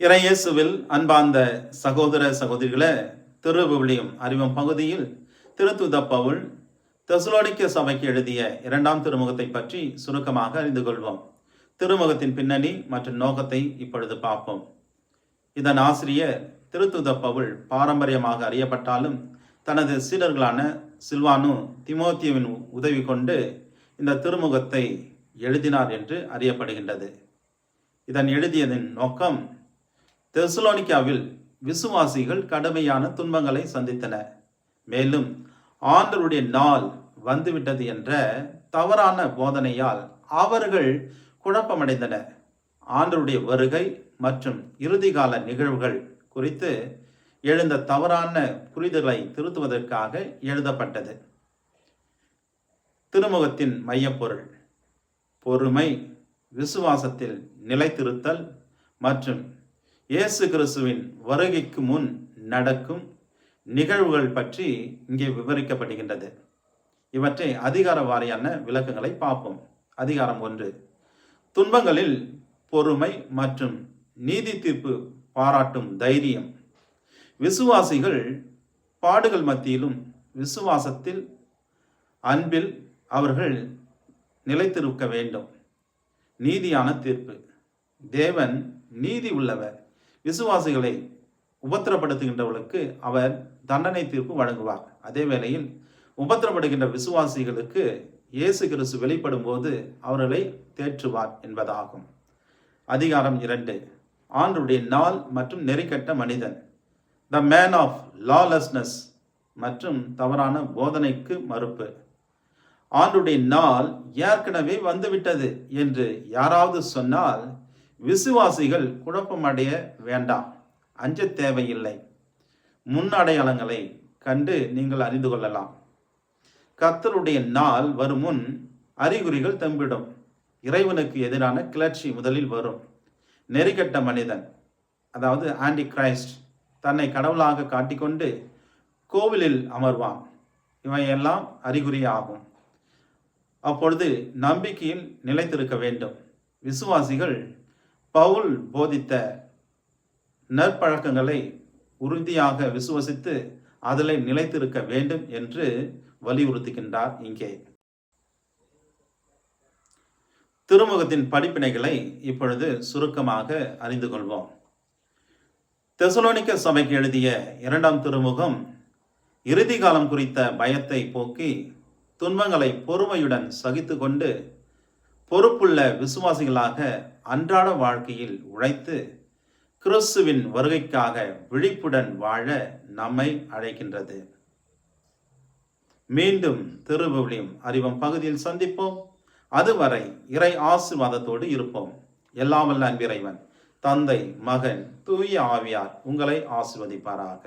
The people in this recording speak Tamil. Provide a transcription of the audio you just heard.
இறையேசுவில் அன்பார்ந்த சகோதர சகோதரிகளே, திருவிவிலியம் அறிவும் பகுதியில் திருத்தூத பவுல் தெசலோனிக்க சபைக்கு எழுதிய 2ஆம் திருமுகத்தை பற்றி சுருக்கமாக அறிந்து கொள்வோம். திருமுகத்தின் பின்னணி மற்றும் நோக்கத்தை இப்பொழுது பார்ப்போம். இதன் ஆசிரியர் திருத்தூத பவுல் பாரம்பரியமாக அறியப்பட்டாலும் தனது சீடர்களான சில்வானு திமோத்தியுவின் உதவி கொண்டு இந்த திருமுகத்தை எழுதினார் என்று அறியப்படுகின்றது. இதன் எழுதியதின் நோக்கம், தெசலோனிக்காவில் விசுவாசிகள் கடுமையான துன்பங்களை சந்தித்தனர். மேலும் ஆண்டவருடைய நாள் வந்துவிட்டது என்ற தவறான போதனையால் அவர்கள் குழப்பமடைந்தனர். ஆண்டவருடைய வருகை மற்றும் இறுதிகால நிகழ்வுகள் குறித்து எழுந்த தவறான புரிதலை திருத்துவதற்காக எழுதப்பட்டது. திருமுகத்தின் மையப்பொருள் பொறுமை, விசுவாசத்தில் நிலைத்திருத்தல் மற்றும் இயேசு கிறிஸ்துவின் வருகைக்கு முன் நடக்கும் நிகழ்வுகள் பற்றி இங்கே விவரிக்கப்படுகின்றது. இவற்றை அதிகார வாரியான விளக்கங்களை பார்ப்போம். அதிகாரம் 1, துன்பங்களில் பொறுமை மற்றும் நீதி தீர்ப்பு பாராட்டும் தைரியம். விசுவாசிகள் பாடுகள் மத்தியிலும் விசுவாசத்தில், அன்பில் அவர்கள் நிலைத்திருக்க வேண்டும். நீதியான தீர்ப்பு. தேவன் நீதி உள்ளவர். விசுவாசிகளை உபத்திரப்படுத்துகின்றவர்களுக்கு அவர் தண்டனை தீர்ப்பு வழங்குவார். அதே வேளையில் உபத்திரப்படுகின்ற விசுவாசிகளுக்கு இயேசு கிறிஸ்து வெளிப்படும் போது அவர்களை தேற்றுவார் என்பதாகும். அதிகாரம் 2, ஆண்டவருடைய நாள் மற்றும் நெறிக்கட்ட மனிதன். த மேன் ஆஃப் லாலெஸ்னஸ் மற்றும் தவறான போதனைக்கு மறுப்பு. ஆண்டவருடைய நாள் ஏற்கனவே வந்துவிட்டது என்று யாராவது சொன்னால் விசுவாசிகள் குழப்பமடைய வேண்டாம், அஞ்ச தேவையில்லை. முன் அடையாளங்களை கண்டு நீங்கள் அறிந்து கொள்ளலாம். கர்த்தருடைய நாள் வரும் முன் அறிகுறிகள் தெம்பிடும். இறைவனுக்கு எதிரான கிளர்ச்சி முதலில் வரும். நெறிகட்ட மனிதன், அதாவது ஆன்டி கிரைஸ்ட், தன்னை கடவுளாக காட்டிக்கொண்டு கோவிலில் அமர்வான். இவையெல்லாம் அறிகுறி ஆகும். அப்பொழுது நம்பிக்கையில் நிலைத்திருக்க வேண்டும். விசுவாசிகள் பவுல் போதித்த நற்பழக்கங்களை உறுதியாக விசுவசித்து அதில் நிலைத்திருக்க வேண்டும் என்று வலியுறுத்துகின்றார். இங்கே திருமுகத்தின் படிப்பினைகளை இப்பொழுது சுருக்கமாக அறிந்து கொள்வோம். தெசலோனிக்க சபைக்கு எழுதிய 2ஆம் திருமுகம் இறுதி காலம் குறித்த பயத்தை போக்கி துன்பங்களை பொறுமையுடன் சகித்து கொண்டு பொறுப்புள்ள விசுவாசிகளாக அன்றாட வாழ்க்கையில் உழைத்து கிறிஸ்துவின் வருகைக்காக விழிப்புடன் வாழ நம்மை அழைக்கின்றது. மீண்டும் திருவிவிலியம் அறிவும் பகுதியில் சந்திப்போம். அதுவரை இறை ஆசீர்வாதத்தோடு இருப்போம். எல்லாம் வல்ல அன்பிறைவன், தந்தை, மகன், தூய ஆவியார் உங்களை ஆசீர்வதிப்பாராக.